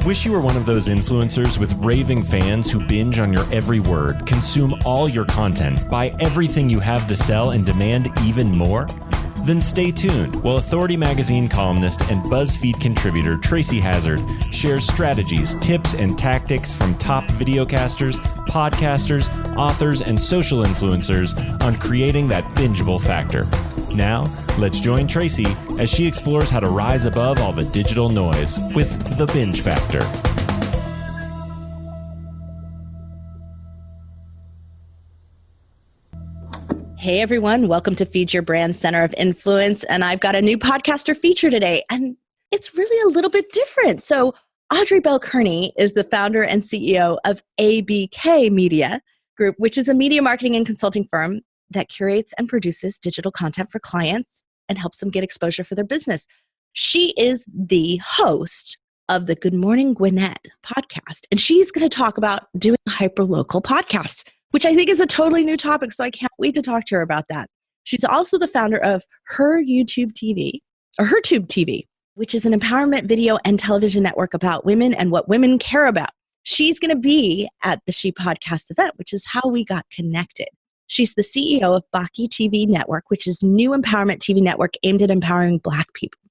Wish you were one of those influencers with raving fans who binge on your every word, consume all your content, buy everything you have to sell, and demand even more? Then stay tuned while Authority Magazine columnist and BuzzFeed contributor Tracy Hazard shares strategies, tips, and tactics from top videocasters, podcasters, authors, and social influencers on creating that bingeable factor. Now, let's join Tracy as she explores how to rise above all the digital noise with the binge factor. Hey everyone, welcome to Feed Your Brand Center of Influence. And I've got a new podcaster feature today, and it's really a little bit different. So Audrey Bell-Kearney is the founder and CEO of ABK Media Group, which is a media marketing and consulting firm that curates and produces digital content for clients and helps them get exposure for their business. She is the host of the Good Morning Gwinnett podcast, and she's going to talk about doing hyperlocal podcasts, which I think is a totally new topic, so I can't wait to talk to her about that. She's also the founder of Her Tube TV, which is an empowerment video and television network about women and what women care about. She's going to be at the She Podcast event, which is how we got connected. She's the CEO of Baki TV Network, which is a new empowerment TV network aimed at empowering Black people.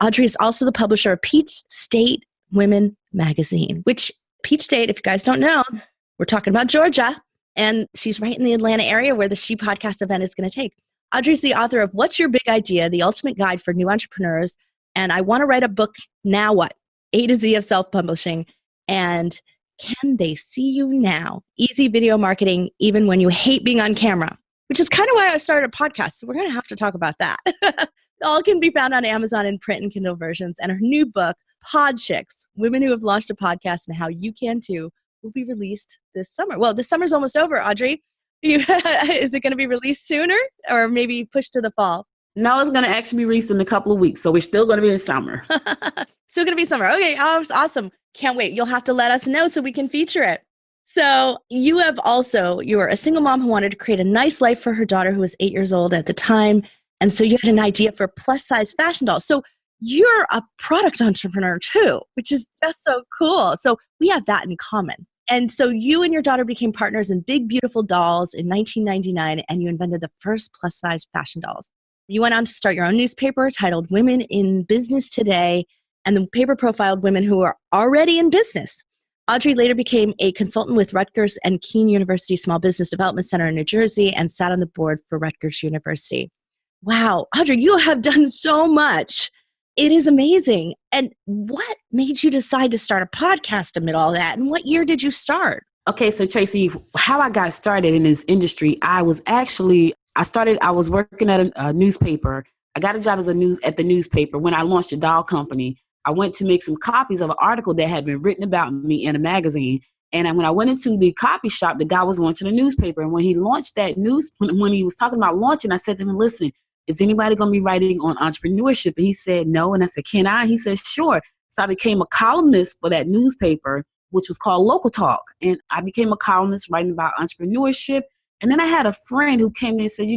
Audrey is also the publisher of Peach State Women Magazine, which Peach State, if you guys don't know, we're talking about Georgia, and she's right in the Atlanta area where the She Podcast event is going to take. Audrey's the author of What's Your Big Idea? The Ultimate Guide for New Entrepreneurs, and I want to write a book, Now What? A to Z of Self-Publishing, and Can They See You Now? Easy video marketing, even when you hate being on camera, which is kind of why I started a podcast. So we're going to have to talk about that. All can be found on Amazon in print and Kindle versions. And her new book, Pod Chicks, Women Who Have Launched a Podcast and How You Can Too, will be released this summer. Well, the summer's almost over, Audrey. Is it going to be released sooner or maybe pushed to the fall? No, it's going to actually be released in a couple of weeks. So we're still going to be in summer. Still going to be summer. Okay, awesome. Can't wait. You'll have to let us know so we can feature it. So you are a single mom who wanted to create a nice life for her daughter who was 8 years old at the time. And so you had an idea for plus size fashion dolls. So you're a product entrepreneur too, which is just so cool. So we have that in common. And so you and your daughter became partners in Big Beautiful Dolls in 1999, and you invented the first plus size fashion dolls. You went on to start your own newspaper titled Women in Business Today, and the paper profiled women who are already in business. Audrey later became a consultant with Rutgers and Keene University Small Business Development Center in New Jersey and sat on the board for Rutgers University. Wow, Audrey, you have done so much. It is amazing. And what made you decide to start a podcast amid all that? And what year did you start? Okay, so Tracy, how I got started in this industry, I was working at a newspaper. I got a job at the newspaper when I launched a doll company. I went to make some copies of an article that had been written about me in a magazine. And when I went into the copy shop, the guy was launching a newspaper. And when he launched that when he was talking about launching, I said to him, listen, is anybody going to be writing on entrepreneurship? And he said, no. And I said, can I? He said, sure. So I became a columnist for that newspaper, which was called Local Talk. And I became a columnist writing about entrepreneurship. And then I had a friend who came in and said,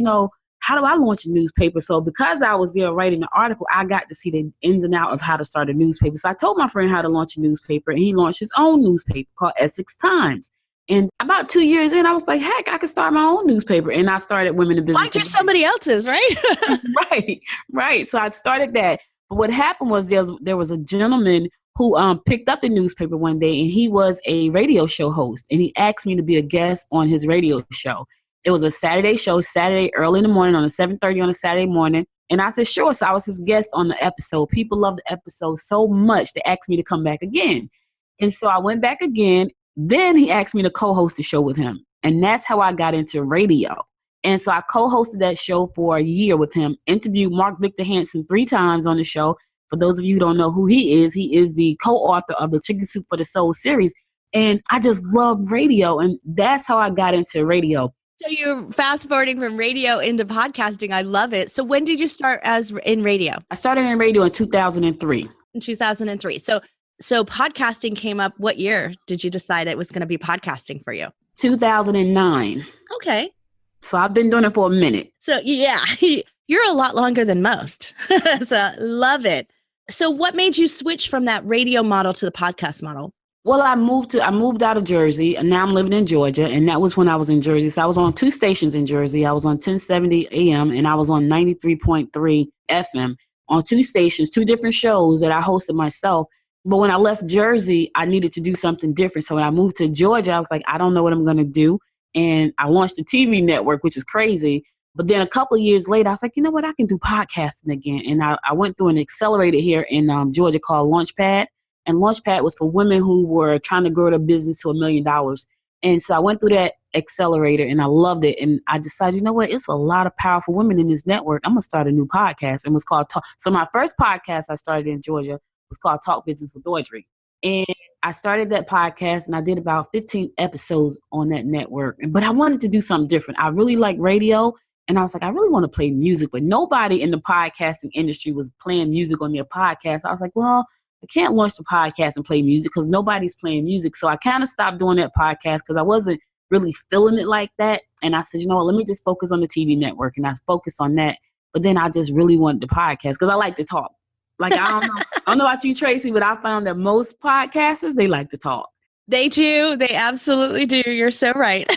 how do I launch a newspaper? So because I was there writing the article, I got to see the ins and outs of how to start a newspaper. So I told my friend how to launch a newspaper, and he launched his own newspaper called Essex Times. And about 2 years in, I was like, heck, I could start my own newspaper. And I started Women in Business. Why do somebody else's, right? Right. So I started that. But what happened was there was a gentleman who picked up the newspaper one day, and he was a radio show host. And he asked me to be a guest on his radio show. It was a Saturday show, Saturday early in the morning, on a 7:30 on a Saturday morning. And I said, sure. So I was his guest on the episode. People loved the episode so much, they asked me to come back again. And so I went back again. Then he asked me to co-host the show with him. And that's how I got into radio. And so I co-hosted that show for a year with him, interviewed Mark Victor Hansen 3 times on the show. For those of you who don't know who he is the co-author of the Chicken Soup for the Soul series. And I just loved radio. And that's how I got into radio. So you're fast forwarding from radio into podcasting. I love it. So when did you start in radio? I started in radio in 2003. In 2003. So podcasting came up. What year did you decide it was going to be podcasting for you? 2009. Okay. So I've been doing it for a minute. So yeah, you're a lot longer than most. So love it. So what made you switch from that radio model to the podcast model? Well, I moved out of Jersey, and now I'm living in Georgia. And that was when I was in Jersey. So I was on 2 stations in Jersey. I was on 1070 AM and I was on 93.3 FM on 2 stations, 2 different shows that I hosted myself. But when I left Jersey, I needed to do something different. So when I moved to Georgia, I was like, I don't know what I'm going to do. And I launched a TV network, which is crazy. But then a couple of years later, I was like, you know what? I can do podcasting again. And I went through an accelerator here in Georgia called Launchpad. And Launchpad was for women who were trying to grow their business to $1 million. And so I went through that accelerator and I loved it. And I decided, you know what? It's a lot of powerful women in this network. I'm going to start a new podcast. And it was called Talk. So my first podcast I started in Georgia was called Talk Business with Audrey. And I started that podcast and I did about 15 episodes on that network. But I wanted to do something different. I really like radio. And I was like, I really want to play music. But nobody in the podcasting industry was playing music on their podcast. I was like, well, I can't launch the podcast and play music because nobody's playing music. So I kind of stopped doing that podcast because I wasn't really feeling it like that. And I said, you know what, let me just focus on the TV network. And I focused on that. But then I just really wanted the podcast because I like to talk. Like, I don't know about you, Tracy, but I found that most podcasters, they like to talk. They do. They absolutely do. You're so right.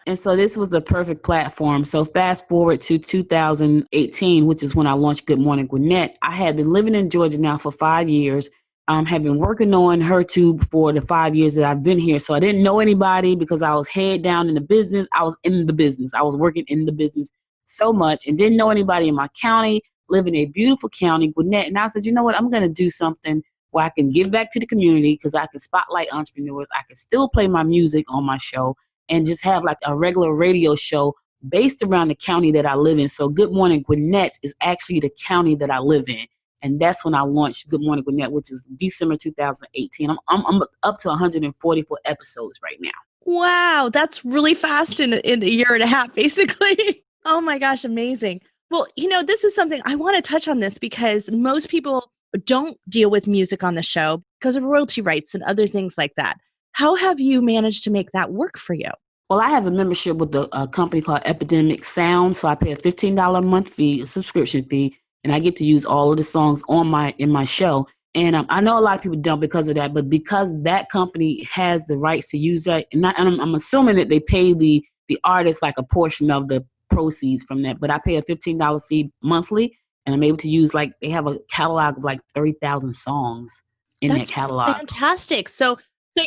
And so this was a perfect platform. So fast forward to 2018, which is when I launched Good Morning Gwinnett. I had been living in Georgia now for 5 years. Have been working on HerTube for the 5 years that I've been here. So I didn't know anybody because I was head down in the business. I was in the business. I was working in the business so much and didn't know anybody in my county, live in a beautiful county, Gwinnett. And I said, you know what, I'm going to do something where I can give back to the community because I can spotlight entrepreneurs. I can still play my music on my show and just have like a regular radio show based around the county that I live in. So Good Morning Gwinnett is actually the county that I live in. And that's when I launched Good Morning Gwinnett, which is December 2018. I'm up to 144 episodes right now. Wow, that's really fast in a year and a half, basically. Oh my gosh, amazing. Well, this is something I want to touch on this because most people don't deal with music on the show because of royalty rights and other things like that. How have you managed to make that work for you? Well, I have a membership with a company called Epidemic Sound. So I pay a $15 a month fee, a subscription fee, and I get to use all of the songs in my show. And I know a lot of people don't because of that, but because that company has the rights to use that, and I'm assuming that they pay the artist like a portion of the proceeds from that. But I pay a $15 fee monthly, and I'm able to use they have a catalog of like 30,000 songs in that catalog. Fantastic. So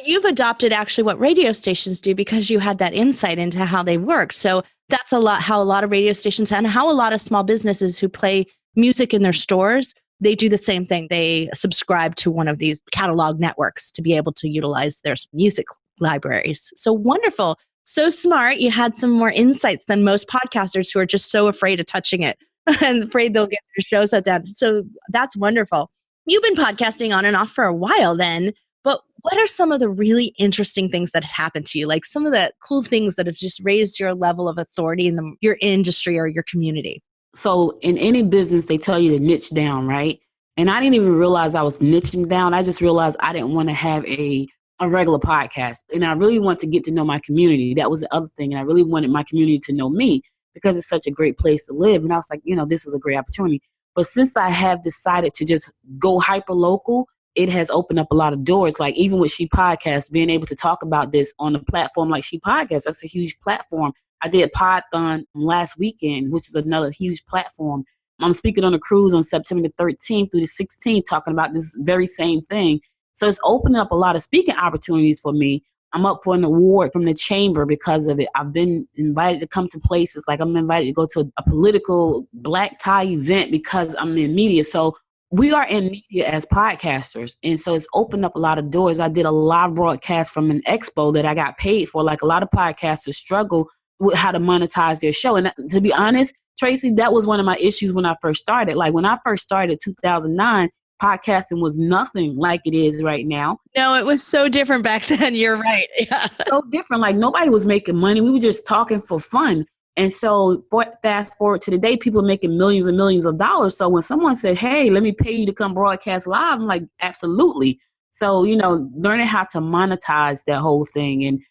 you've adopted actually what radio stations do because you had that insight into how they work. So that's how a lot of radio stations and how a lot of small businesses who play music in their stores, they do the same thing. They subscribe to one of these catalog networks to be able to utilize their music libraries. So wonderful. So smart. You had some more insights than most podcasters who are just so afraid of touching it and afraid they'll get their show shut down. So that's wonderful. You've been podcasting on and off for a while then. But what are some of the really interesting things that have happened to you? Like some of the cool things that have just raised your level of authority in your industry or your community? So in any business, they tell you to niche down, right? And I didn't even realize I was niching down. I just realized I didn't want to have a regular podcast. And I really want to get to know my community. That was the other thing. And I really wanted my community to know me because it's such a great place to live. And I was like, this is a great opportunity. But since I have decided to just go hyper local, it has opened up a lot of doors. Like even with She Podcast, being able to talk about this on a platform like She Podcast, that's a huge platform. I did Podthon last weekend, which is another huge platform. I'm speaking on a cruise on September the 13th through the 16th, talking about this very same thing. So it's opening up a lot of speaking opportunities for me. I'm up for an award from the chamber because of it. I've been invited to come to places like I'm invited to go to a political black tie event because I'm in media. So we are in media as podcasters. And so it's opened up a lot of doors. I did a live broadcast from an expo that I got paid for. Like a lot of podcasters struggle with how to monetize their show. And to be honest, Tracy, that was one of my issues when I first started. Like when I first started 2009, podcasting was nothing like it is right now. No, it was so different back then. You're right. Yeah. So different. Like nobody was making money. We were just talking for fun. And so fast forward to today, people are making millions and millions of dollars. So when someone said, hey, let me pay you to come broadcast live, I'm like, absolutely. So, learning how to monetize that whole thing and,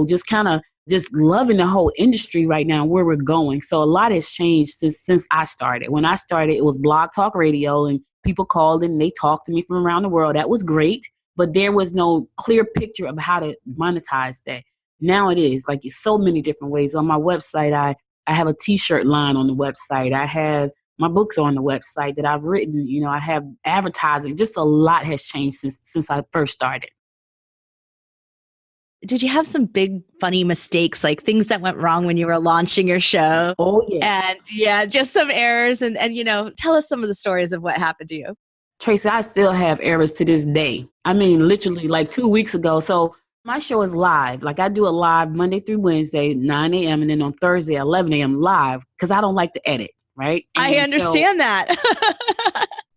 just kind of just loving the whole industry right now, where we're going. So a lot has changed since I started. When I started, it was Blog Talk Radio and People called and they talked to me from around the world. That was great, but there was no clear picture of how to monetize that. Now it is like it's so many different ways. On my website, I have a t-shirt line on the website. I have my books on the website that I've written. You know, I have advertising. Just a lot has changed since I first started. Did you have some big funny mistakes, like things that went wrong when you were launching your show? Oh, yes. And yeah, just some errors and tell us some of the stories of what happened to you. Tracy, I still have errors to this day. I mean, literally like 2 weeks ago. So my show is live. Like I do it live Monday through Wednesday, 9 a.m. And then on Thursday, 11 a.m. live because I don't like to edit, right? And I understand that.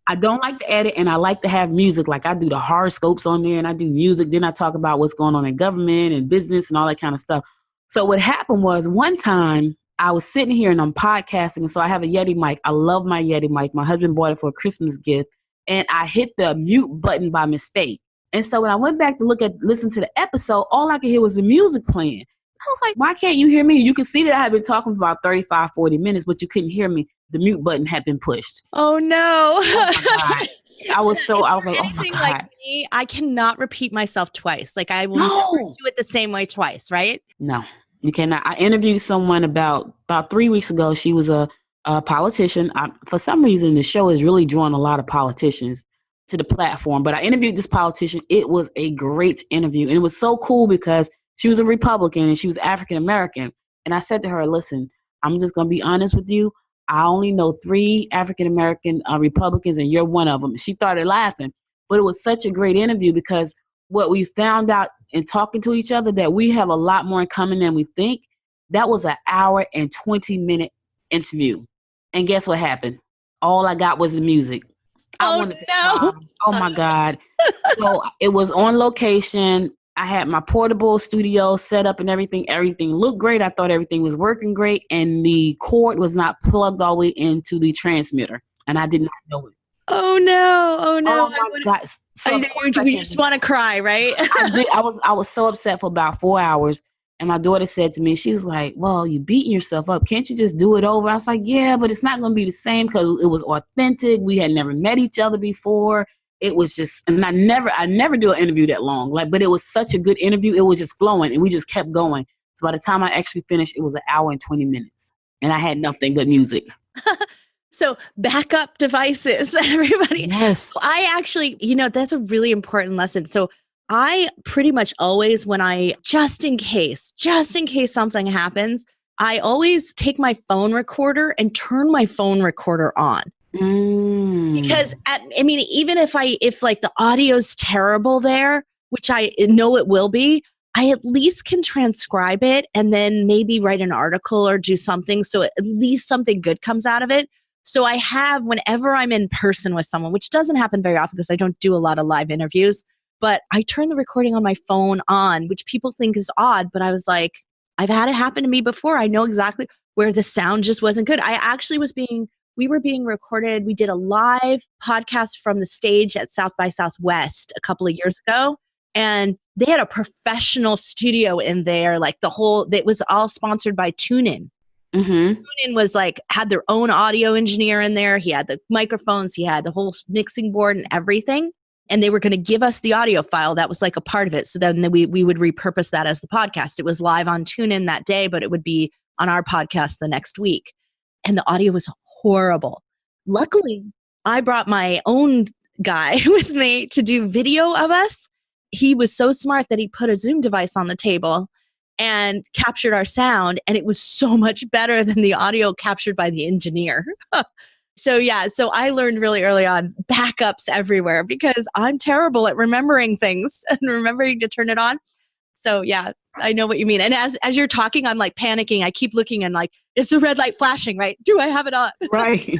I don't like to edit and I like to have music. Like I do the horoscopes on there and I do music. Then I talk about what's going on in government and business and all that kind of stuff. So what happened was one time I was sitting here and I'm podcasting. And so I have a Yeti mic. I love my Yeti mic. My husband bought it for a Christmas gift. And I hit the mute button by mistake. And so when I went back to listen to the episode, all I could hear was the music playing. I was like, why can't you hear me? You can see that I had been talking for about 35, 40 minutes, but you couldn't hear me. The mute button had been pushed. Oh, no. Oh, my God. I was like, oh, my God. Like me, I cannot repeat myself twice. Like I will never do it the same way twice, right? No, you cannot. I interviewed someone about 3 weeks ago. She was a politician. For some reason, the show is really drawing a lot of politicians to the platform. But I interviewed this politician. It was a great interview. And it was so cool because she was a Republican and she was African American. And I said to her, listen, I'm just going to be honest with you. I only know 3 African American Republicans and you're one of them. She started laughing. But it was such a great interview because what we found out in talking to each other that we have a lot more in common than we think. That was an hour and 20-minute interview. And guess what happened? All I got was the music. Oh, no. Oh, my God. So it was on location. I had my portable studio set up and everything. Everything looked great. I thought everything was working great. And the cord was not plugged all the way into the transmitter. And I did not know it. Oh, no. Oh, no. Oh, my God. So you just want to cry, right? I did. I was so upset for about 4 hours. And my daughter said to me, she was like, well, you beating yourself up. Can't you just do it over? I was like, yeah, but it's not going to be the same because it was authentic. We had never met each other before. It was just, and I never do an interview that long. But it was such a good interview. It was just flowing and we just kept going. So by the time I actually finished, it was an hour and 20 minutes and I had nothing but music. So backup devices, everybody. Yes. I actually, that's a really important lesson. So I pretty much always, just in case something happens, I always take my phone recorder and turn my phone recorder on. Because even if like the audio's terrible there, which I know it will be, I at least can transcribe it and then maybe write an article or do something. So at least something good comes out of it. So I have, whenever I'm in person with someone, which doesn't happen very often because I don't do a lot of live interviews, but I turn the recording on my phone on, which people think is odd. But I was like, I've had it happen to me before. I know exactly where the sound just wasn't good. I actually we were being recorded. We did a live podcast from the stage at South by Southwest a couple of years ago. And they had a professional studio in there. Like it was all sponsored by TuneIn. Mm-hmm. TuneIn was had their own audio engineer in there. He had the microphones. He had the whole mixing board and everything. And they were going to give us the audio file. That was like a part of it. So then we would repurpose that as the podcast. It was live on TuneIn that day, but it would be on our podcast the next week. And the audio was horrible. Luckily, I brought my own guy with me to do video of us. He was so smart that he put a Zoom device on the table and captured our sound. And it was so much better than the audio captured by the engineer. So I learned really early on backups everywhere because I'm terrible at remembering things and remembering to turn it on. So yeah, I know what you mean. And as you're talking, I'm like panicking. I keep looking and like, is the red light flashing, right? Do I have it on? Right.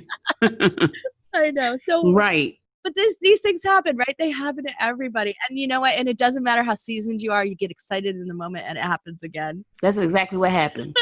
I know. So right. But these things happen, right? They happen to everybody. And you know what? And it doesn't matter how seasoned you are. You get excited in the moment and it happens again. That's exactly what happened.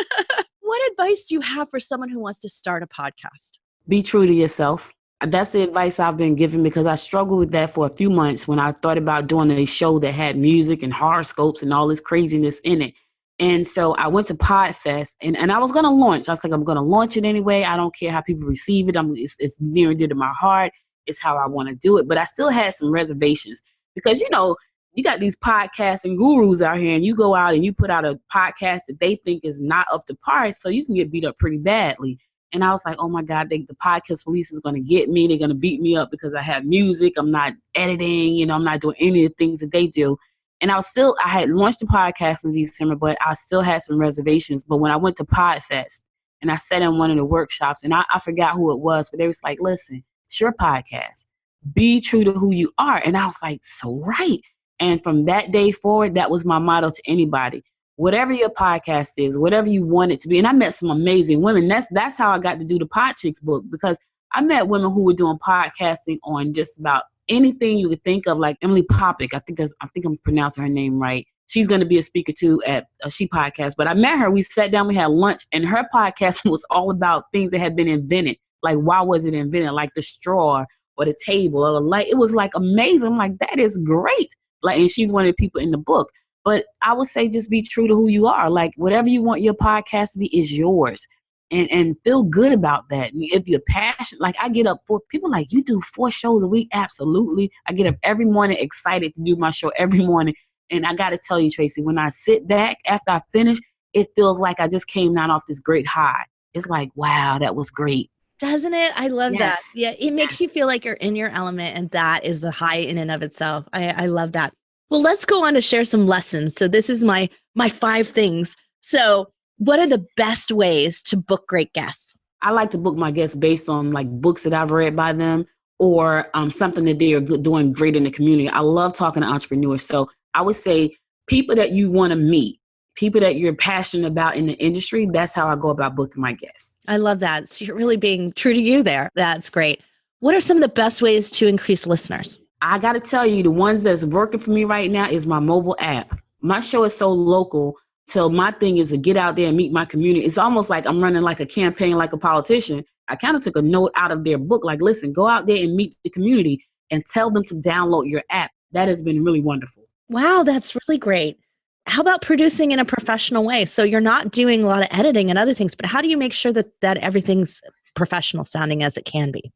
What advice do you have for someone who wants to start a podcast? Be true to yourself. That's the advice I've been given because I struggled with that for a few months when I thought about doing a show that had music and horoscopes and all this craziness in it. And so I went to Podfest and I was going to launch. I was like, I'm going to launch it anyway. I don't care how people receive it. It's near and dear to my heart. is how I want to do it. But I still had some reservations because, you got these podcasting gurus out here and you go out and you put out a podcast that they think is not up to par. So you can get beat up pretty badly. And I was like, oh my God, the podcast police is going to get me. They're going to beat me up because I have music. I'm not editing, I'm not doing any of the things that they do. And I had launched the podcast in December, but I still had some reservations. But when I went to PodFest and I sat in one of the workshops and I forgot who it was, but they was like, listen, it's your podcast. Be true to who you are. And I was like, so right. And from that day forward, that was my motto to anybody. Whatever your podcast is, whatever you want it to be. And I met some amazing women. That's how I got to do the Pod Chicks book, because I met women who were doing podcasting on just about anything you could think of, like Emily Popick. I think I'm pronouncing her name right. She's going to be a speaker too at She Podcast. But I met her. We sat down, we had lunch, and her podcast was all about things that had been invented. Like, why was it invented? Like the straw or the table or the light. It was like amazing. I'm like, that is great. Like, and she's one of the people in the book. But I would say just be true to who you are. Like, whatever you want your podcast to be is yours. And feel good about that. If you're passionate, like I get up for people like, you do 4 shows a week? Absolutely. I get up every morning excited to do my show every morning. And I got to tell you, Tracy, when I sit back after I finish, it feels like I just came down off this great high. It's like, wow, that was great. Doesn't it? I love that. Yeah, it makes you Yes. feel like you're in your element, and that is a high in and of itself. I love that. Well, let's go on to share some lessons. So this is my 5 things. So what are the best ways to book great guests? I like to book my guests based on like books that I've read by them or something that they are doing great in the community. I love talking to entrepreneurs. So I would say people that you want to meet, people that you're passionate about in the industry. That's how I go about booking my guests. I love that. So you're really being true to you there. That's great. What are some of the best ways to increase listeners? I got to tell you, the ones that's working for me right now is my mobile app. My show is so local. So my thing is to get out there and meet my community. It's almost like I'm running like a campaign, like a politician. I kind of took a note out of their book, like, listen, go out there and meet the community and tell them to download your app. That has been really wonderful. Wow, that's really great. How about producing in a professional way? So you're not doing a lot of editing and other things, but how do you make sure that everything's professional sounding as it can be?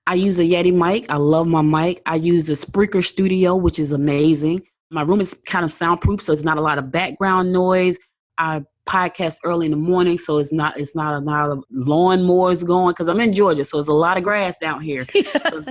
I use a Yeti mic. I love my mic. I use the Spreaker Studio, which is amazing. My room is kind of soundproof, so it's not a lot of background noise. I podcast early in the morning, so it's not a lot of lawnmowers going, because I'm in Georgia, so there's a lot of grass down here. So,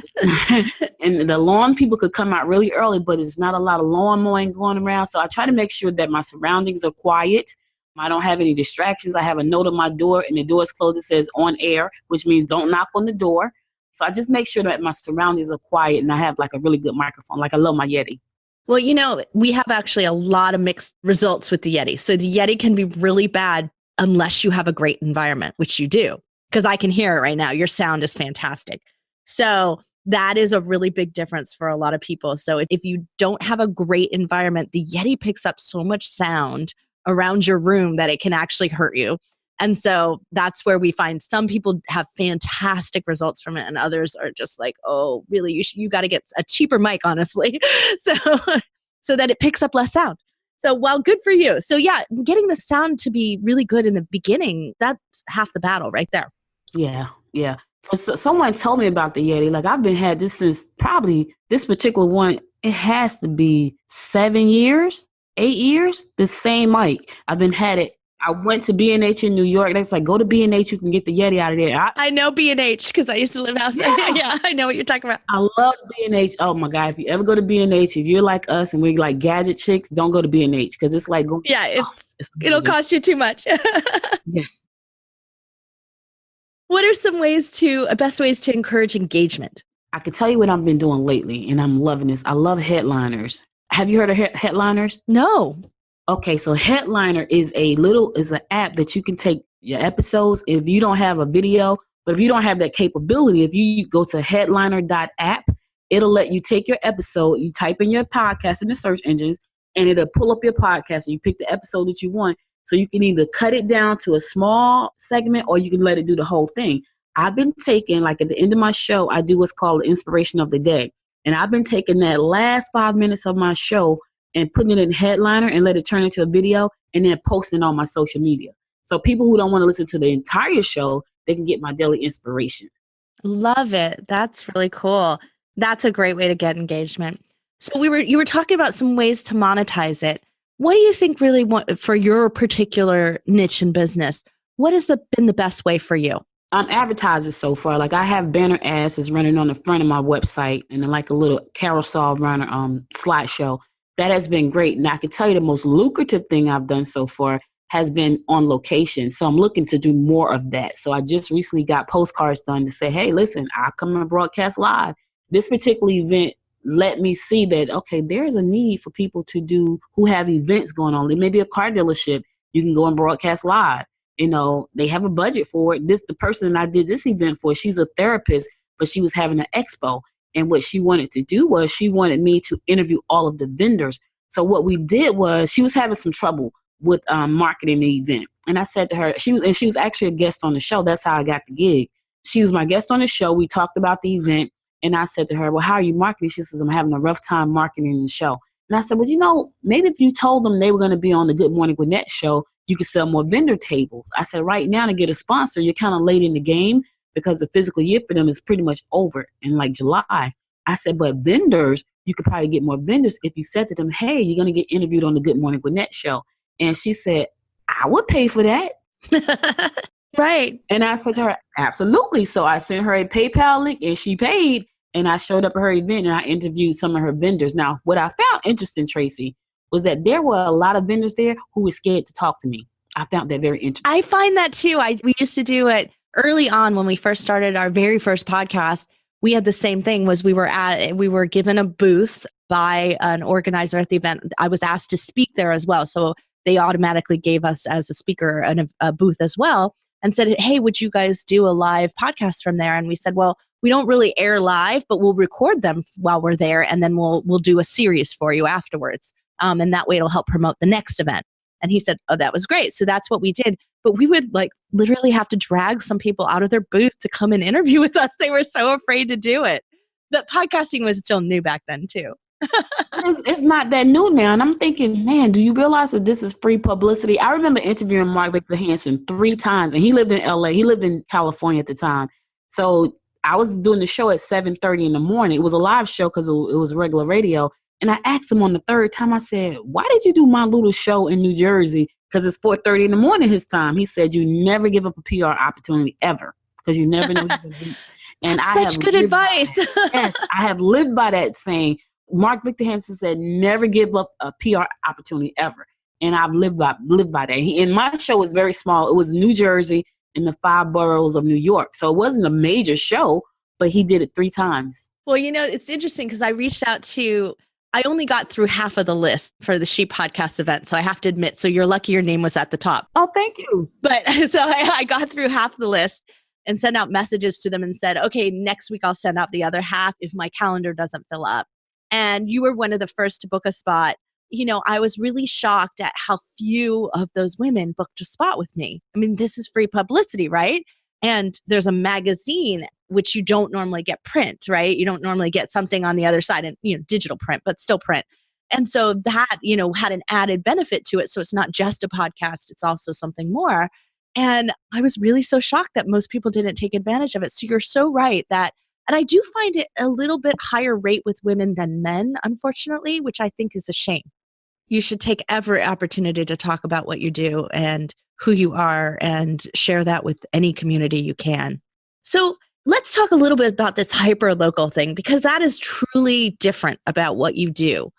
and the lawn people could come out really early, but it's not a lot of lawn mowing going around. So I try to make sure that my surroundings are quiet. I don't have any distractions. I have a note on my door, and the door is closed. It says on air, which means don't knock on the door. So I just make sure that my surroundings are quiet, and I have like a really good microphone. Like I love my Yeti. Well, we have actually a lot of mixed results with the Yeti. So the Yeti can be really bad unless you have a great environment, which you do, because I can hear it right now. Your sound is fantastic. So that is a really big difference for a lot of people. So if you don't have a great environment, the Yeti picks up so much sound around your room that it can actually hurt you. And so that's where we find some people have fantastic results from it, and others are just like, oh, really, you got to get a cheaper mic, honestly, so that it picks up less sound. So, well, good for you. So yeah, getting the sound to be really good in the beginning, that's half the battle right there. Yeah. So someone told me about the Yeti. Like I've had this since probably this particular one. It has to be 7 years, 8 years. The same mic. I've had it. I went to B&H in New York. They was like, go to B&H, you can get the Yeti out of there. I know B&H because I used to live outside. Yeah, I know what you're talking about. I love B&H. Oh my God, if you ever go to B&H, if you're like us and we're like gadget chicks, don't go to B&H because it's like going. Yeah, it'll cost you too much. Yes. What are some best ways to encourage engagement? I can tell you what I've been doing lately, and I'm loving this. I love headliners. Have you heard of headliners? No. Okay, so Headliner is an app that you can take your episodes if you don't have a video, but if you don't have that capability, if you go to headliner.app, it'll let you take your episode, you type in your podcast in the search engines, and it'll pull up your podcast, and you pick the episode that you want. So you can either cut it down to a small segment or you can let it do the whole thing. I've been taking, like at the end of my show, I do what's called the inspiration of the day. And I've been taking that last 5 minutes of my show and putting it in Headliner and let it turn into a video and then posting on my social media. So people who don't want to listen to the entire show, they can get my daily inspiration. Love it. That's really cool. That's a great way to get engagement. So you were talking about some ways to monetize it. What do you think really for your particular niche in business? What has been the best way for you? Advertisers so far. Like I have banner ads that's running on the front of my website and then like a little carousel runner slideshow. That has been great. And I can tell you the most lucrative thing I've done so far has been on location. So I'm looking to do more of that. So I just recently got postcards done to say, hey, listen, I come and broadcast live. This particular event let me see that, okay, there's a need for people who have events going on. It may be a car dealership. You can go and broadcast live. They have a budget for it. The person that I did this event for, she's a therapist, but she was having an expo. And what she wanted to do was she wanted me to interview all of the vendors. So what we did was she was having some trouble with marketing the event. And I said to her, she was actually a guest on the show. That's how I got the gig. She was my guest on the show. We talked about the event. And I said to her, well, how are you marketing? She says, I'm having a rough time marketing the show. And I said, well, maybe if you told them they were going to be on the Good Morning Gwinnett show, you could sell more vendor tables. I said, right now to get a sponsor, you're kind of late in the game because the physical year for them is pretty much over in like July. I said, but vendors, you could probably get more vendors if you said to them, hey, you're going to get interviewed on the Good Morning Gwinnett show. And she said, I would pay for that. Right. And I said to her, absolutely. So I sent her a PayPal link and she paid. And I showed up at her event and I interviewed some of her vendors. Now, what I found interesting, Tracy, was that there were a lot of vendors there who were scared to talk to me. I found that very interesting. I find that too. We used to do it early on when we first started our very first podcast. We had the same thing. We were given a booth by an organizer at the event. I was asked to speak there as well. So they automatically gave us as a speaker a booth as well and said, hey, would you guys do a live podcast from there? And we said, well, we don't really air live, but we'll record them while we're there. And then we'll do a series for you afterwards. And that way it'll help promote the next event. And he said, oh, that was great. So that's what we did. But we would literally have to drag some people out of their booth to come and interview with us. They were so afraid to do it. But podcasting was still new back then too. It's not that new now. And I'm thinking, man, do you realize that this is free publicity? I remember interviewing Mark Victor Hansen 3 times, and he lived in LA. He lived in California at the time. So I was doing the show at 7:30 in the morning. It was a live show because it was regular radio. And I asked him on the 3rd time, I said, why did you do my little show in New Jersey? Because it's 4:30 in the morning his time. He said, you never give up a PR opportunity ever because you never know who's going to reach. And That's such good advice. Yes, I have lived by that saying. Mark Victor Hansen said, never give up a PR opportunity ever. And I've lived by that. And my show was very small. It was New Jersey and the 5 boroughs of New York. So it wasn't a major show, but he did it 3 times. Well, it's interesting because I reached out I only got through half of the list for the She Podcast event. So I have to admit, so you're lucky your name was at the top. Oh, thank you. But so I got through half the list and sent out messages to them and said, okay, next week I'll send out the other half if my calendar doesn't fill up. And you were one of the first to book a spot. I was really shocked at how few of those women booked a spot with me. I mean, this is free publicity, right? And there's a magazine, which you don't normally get print, right? You don't normally get something on the other side and, digital print, but still print. And so that, had an added benefit to it. So it's not just a podcast, it's also something more. And I was really so shocked that most people didn't take advantage of it. So you're so right and I do find it a little bit higher rate with women than men, unfortunately, which I think is a shame. You should take every opportunity to talk about what you do and who you are and share that with any community you can. So let's talk a little bit about this hyperlocal thing, because that is truly different about what you do.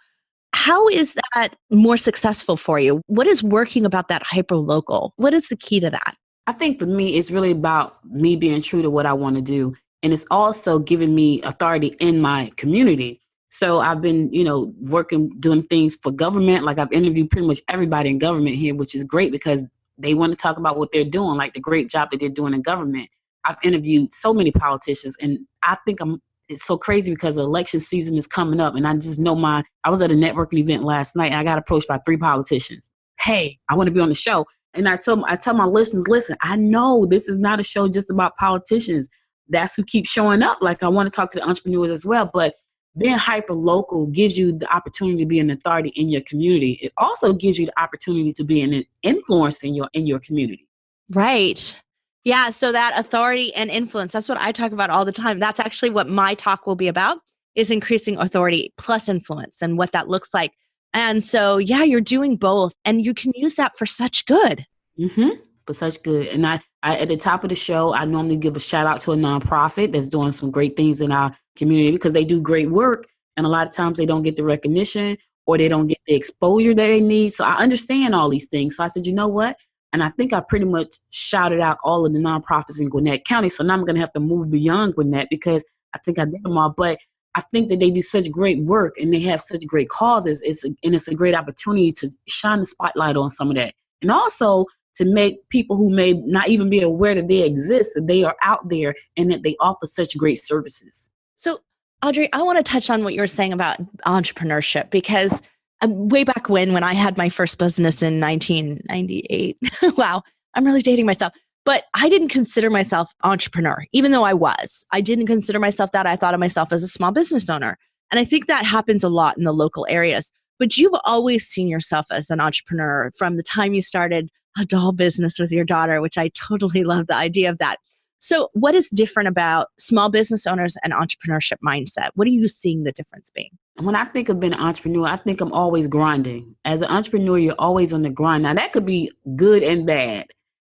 How is that more successful for you? What is working about that hyperlocal? What is the key to that? I think for me, it's really about me being true to what I want to do. And it's also giving me authority in my community. So I've been, doing things for government. Like I've interviewed pretty much everybody in government here, which is great because they want to talk about what they're doing, like the great job that they're doing in government. I've interviewed so many politicians, and I think it's so crazy because the election season is coming up. And I just know I was at a networking event last night and I got approached by 3 politicians. Hey, I want to be on the show. And I tell my listeners, listen, I know this is not a show just about politicians. That's who keeps showing up. Like I want to talk to the entrepreneurs as well, but being hyper local gives you the opportunity to be an authority in your community. It also gives you the opportunity to be an influence in your community. Right. Yeah. So that authority and influence, that's what I talk about all the time. That's actually what my talk will be about, is increasing authority plus influence and what that looks like. And so, yeah, you're doing both and you can use that for such good. Mm-hmm. For such good. And I at the top of the show, I normally give a shout out to a nonprofit that's doing some great things in our community because they do great work. And a lot of times they don't get the recognition or they don't get the exposure that they need. So I understand all these things. So I said, you know what? And I think I pretty much shouted out all of the nonprofits in Gwinnett County. So now I'm going to have to move beyond Gwinnett because I think I did them all. But I think that they do such great work and they have such great causes. It's a great opportunity to shine the spotlight on some of that. And also to make people who may not even be aware that they exist, that they are out there and that they offer such great services. So, Audrey, I want to touch on what you were saying about entrepreneurship because way back when I had my first business in 1998, wow, I'm really dating myself, but I didn't consider myself entrepreneur, even though I was. I didn't consider myself that. I thought of myself as a small business owner. And I think that happens a lot in the local areas. But you've always seen yourself as an entrepreneur from the time you started a doll business with your daughter, which I totally love the idea of that. So what is different about small business owners and entrepreneurship mindset? What are you seeing the difference being? When I think of being an entrepreneur, I think I'm always grinding. As an entrepreneur, you're always on the grind. Now, that could be good and bad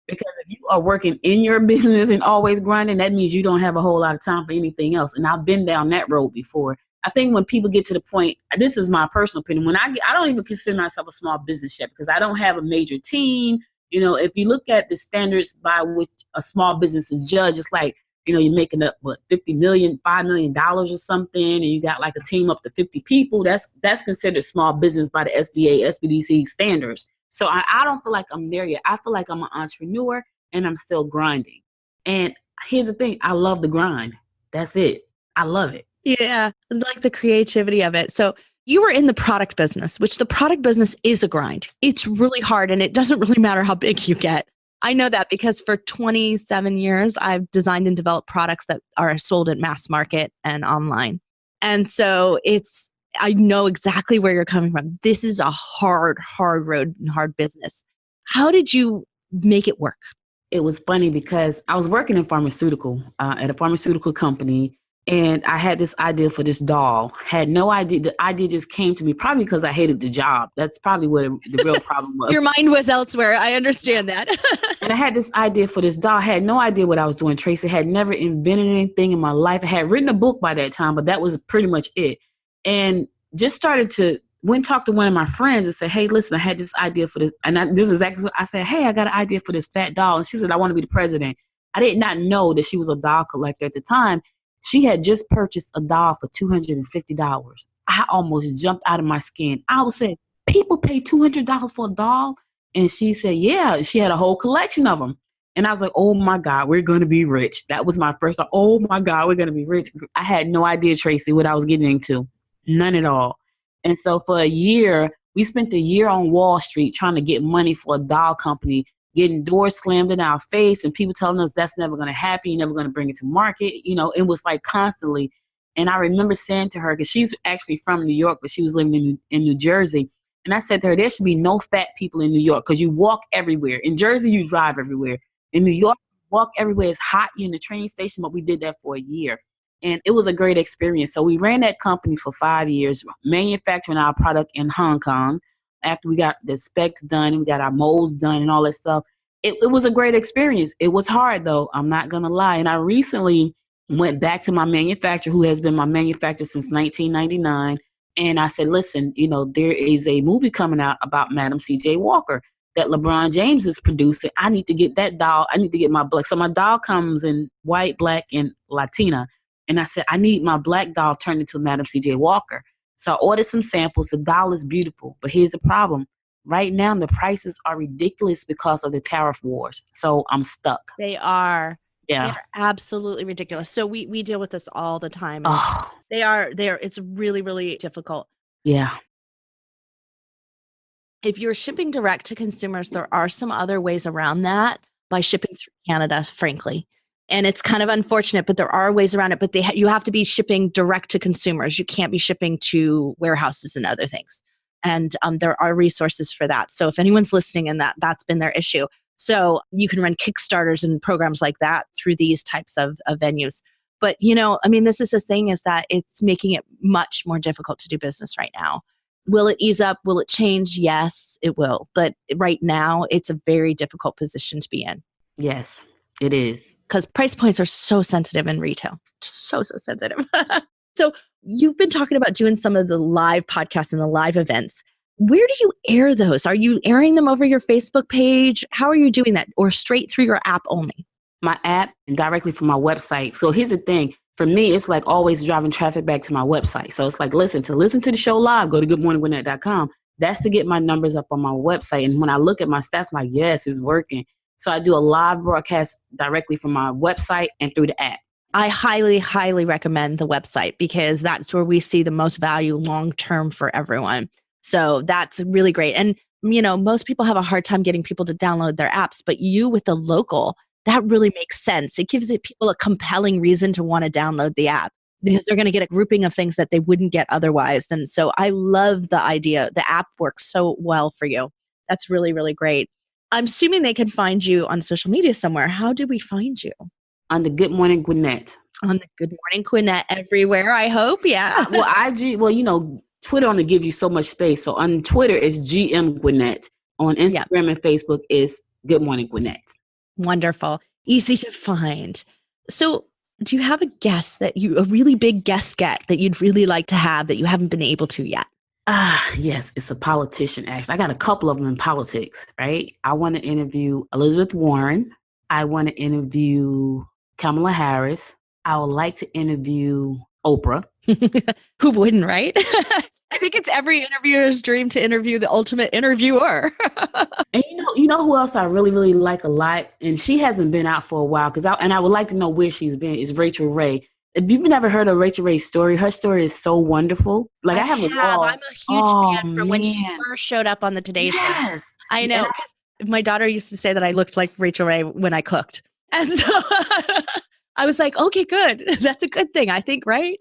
because if you are working in your business and always grinding, that means you don't have a whole lot of time for anything else. And I've been down that road before. I think when people get to the point, this is my personal opinion, I don't even consider myself a small business yet because I don't have a major team. You know, if you look at the standards by which a small business is judged, it's like, you know, you're making up $50 million, $5 million or something, and you got like a team up to 50 people. That's considered small business by the SBA, SBDC standards. So I don't feel like I'm there yet. I feel like I'm an entrepreneur and I'm still grinding. And here's the thing. I love the grind. That's it. I love it. Yeah, like the creativity of it. So you were in the product business, which the product business is a grind. It's really hard and it doesn't really matter how big you get. I know that because for 27 years, I've designed and developed products that are sold at mass market and online. And so I know exactly where you're coming from. This is a hard road and hard business. How did you make it work? It was funny because I was working in pharmaceutical at a pharmaceutical company. And I had this idea for this doll. Had no idea. The idea just came to me probably because I hated the job. That's probably what the real problem was. Your mind was elsewhere. I understand that. And I had this idea for this doll. I had no idea what I was doing, Tracy. I had never invented anything in my life. I had written a book by that time, but that was pretty much it. And just started to talk to one of my friends and said, hey, listen, I had this idea for this. And this is exactly what I said. Hey, I got an idea for this fat doll. And she said, I want to be the president. I did not know that she was a doll collector at the time. She had just purchased a doll for $250. I almost jumped out of my skin. I was saying, people pay $200 for a doll? And she said, yeah, she had a whole collection of them. And I was like, oh my God, we're going to be rich. That was my first thought. Oh my God, we're going to be rich. I had no idea, Tracy, what I was getting into. None at all. And so for a year, we spent a year on Wall Street trying to get money for a doll company, getting doors slammed in our face and people telling us that's never going to happen. You're never going to bring it to market. You know, it was like constantly. And I remember saying to her, because she's actually from New York, but she was living in New Jersey. And I said to her, there should be no fat people in New York because you walk everywhere. In Jersey, you drive everywhere. In New York, you walk everywhere. It's hot. You're in the train station, but we did that for a year. And it was a great experience. So we ran that company for 5 years, manufacturing our product in Hong Kong. After we got the specs done, we got our molds done and all that stuff. It was a great experience. It was hard, though. I'm not going to lie. And I recently went back to my manufacturer, who has been my manufacturer since 1999. And I said, listen, you know, there is a movie coming out about Madam C.J. Walker that LeBron James is producing. I need to get that doll. I need to get my black. So my doll comes in white, black, and Latina. And I said, I need my black doll turned into Madam C.J. Walker. So I ordered some samples. The doll is beautiful. But here's the problem. Right now, the prices are ridiculous because of the tariff wars. So I'm stuck. They are. Yeah. They are absolutely ridiculous. So we deal with this all the time. Oh. They are. It's really, really difficult. Yeah. If you're shipping direct to consumers, there are some other ways around that by shipping through Canada, frankly. And it's kind of unfortunate, but there are ways around it. But you have to be shipping direct to consumers. You can't be shipping to warehouses and other things. And there are resources for that. So if anyone's listening and that's been their issue. So you can run Kickstarters and programs like that through these types of venues. But, this is the thing, is that it's making it much more difficult to do business right now. Will it ease up? Will it change? Yes, it will. But right now, it's a very difficult position to be in. Yes, it is. Because price points are so sensitive in retail. So sensitive. So you've been talking about doing some of the live podcasts and the live events. Where do you air those? Are you airing them over your Facebook page? How are you doing that? Or straight through your app only? My app and directly from my website. So here's the thing. For me, it's like always driving traffic back to my website. So it's like, listen to the show live, go to goodmorninggwinnett.com. That's to get my numbers up on my website. And when I look at my stats, I'm like, yes, it's working. So I do a live broadcast directly from my website and through the app. I highly, highly recommend the website because that's where we see the most value long-term for everyone. So that's really great. And, most people have a hard time getting people to download their apps, but you with the local, that really makes sense. It gives people a compelling reason to want to download the app because they're going to get a grouping of things that they wouldn't get otherwise. And so I love the idea. The app works so well for you. That's really, really great. I'm assuming they can find you on social media somewhere. How do we find you? On the Good Morning Gwinnett. On the Good Morning Gwinnett everywhere, I hope. Yeah. Well, IG, Twitter only gives you so much space. So on Twitter, it's GM Gwinnett. On Instagram and Facebook is Good Morning Gwinnett. Wonderful. Easy to find. So do you have a really big guest get that you'd really like to have that you haven't been able to yet? Yes, it's a politician, actually. I got a couple of them in politics, right? I want to interview Elizabeth Warren. I want to interview Kamala Harris. I would like to interview Oprah. Who wouldn't, right? I think it's every interviewer's dream to interview the ultimate interviewer. And you know who else I really, really like a lot? And she hasn't been out for a while I would like to know where she's been, is Rachel Ray. If you've never heard of Rachel Ray's story, her story is so wonderful. Like I have a wall. I'm a huge fan from when she first showed up on the Today Show. Yes. I know. My daughter used to say that I looked like Rachel Ray when I cooked. And so I was like, okay, good. That's a good thing, I think, right?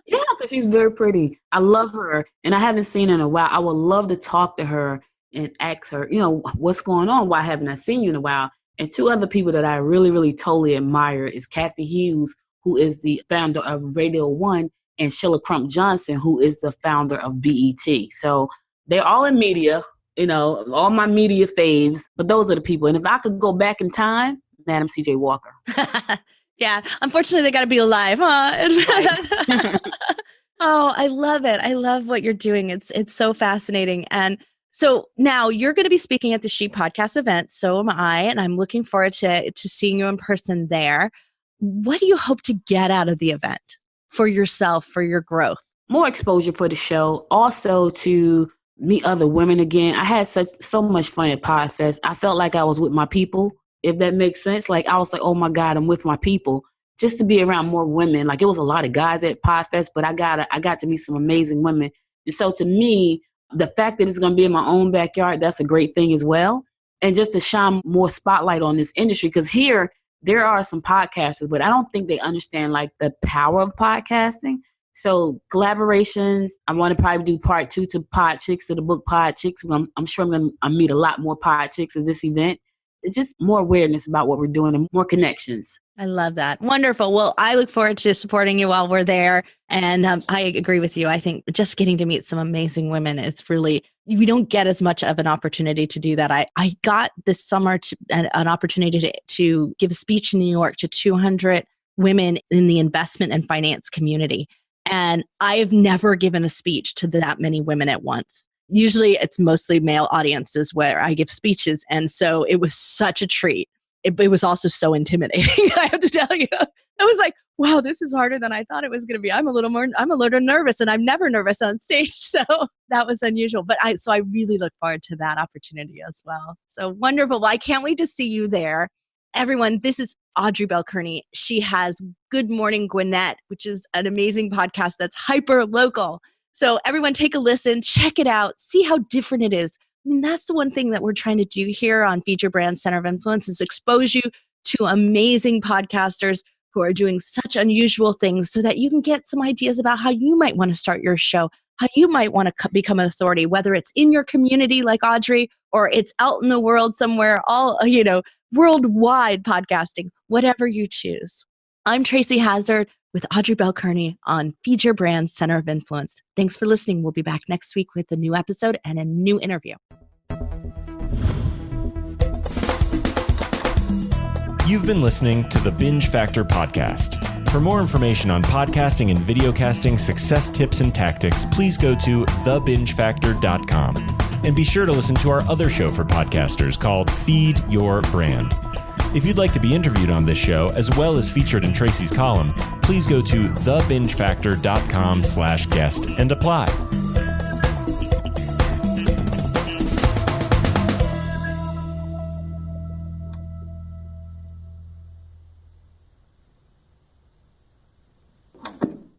Yeah, because she's very pretty. I love her. And I haven't seen her in a while. I would love to talk to her and ask her, what's going on? Why haven't I seen you in a while? And two other people that I really, really totally admire is Kathy Hughes, who is the founder of Radio One, and Sheila Crump Johnson, who is the founder of BET. So they're all in media, all my media faves, but those are the people. And if I could go back in time, Madam CJ Walker. Yeah. Unfortunately, they got to be alive, huh? Right. Oh, I love it. I love what you're doing. It's so fascinating. And so now you're going to be speaking at the She Podcast event. So am I, and I'm looking forward to seeing you in person there. What do you hope to get out of the event for yourself, for your growth? More exposure for the show. Also to meet other women again. I had so much fun at PodFest. I felt like I was with my people, if that makes sense. Like I was like, oh my God, I'm with my people. Just to be around more women. Like it was a lot of guys at PodFest, but I got to meet some amazing women. And so to me, the fact that it's going to be in my own backyard, that's a great thing as well. And just to shine more spotlight on this industry, because here there are some podcasters, but I don't think they understand like the power of podcasting. So collaborations, I want to probably do part 2 to Pod Chicks, to the book Pod Chicks. I'm sure I'm going to meet a lot more Pod Chicks at this event. It's just more awareness about what we're doing and more connections. I love that. Wonderful. Well, I look forward to supporting you while we're there. And I agree with you. I think just getting to meet some amazing women, it's really, we don't get as much of an opportunity to do that. I got this summer an opportunity to give a speech in New York to 200 women in the investment and finance community. And I have never given a speech to that many women at once. Usually it's mostly male audiences where I give speeches. And so it was such a treat. It was also so intimidating, I have to tell you. I was like, wow, this is harder than I thought it was going to be. I'm a little nervous, and I'm never nervous on stage. So that was unusual. But I really look forward to that opportunity as well. So wonderful. Well, I can't wait to see you there. Everyone, this is Audrey Bell-Kearney. She has Good Morning Gwinnett, which is an amazing podcast that's hyper local. So everyone take a listen, check it out, see how different it is. I mean, that's the one thing that we're trying to do here on Feed Your Brand Center of Influence is expose you to amazing podcasters who are doing such unusual things so that you can get some ideas about how you might want to start your show, how you might want to become an authority, whether it's in your community like Audrey, or it's out in the world somewhere, worldwide podcasting, whatever you choose. I'm Tracy Hazard with Audrey Bell-Kearney on Feed Your Brand Center of Influence. Thanks for listening. We'll be back next week with a new episode and a new interview. You've been listening to the Binge Factor podcast. For more information on podcasting and videocasting success tips and tactics, please go to thebingefactor.com. And be sure to listen to our other show for podcasters called Feed Your Brand. If you'd like to be interviewed on this show, as well as featured in Tracy's column, please go to thebingefactor.com/guest and apply.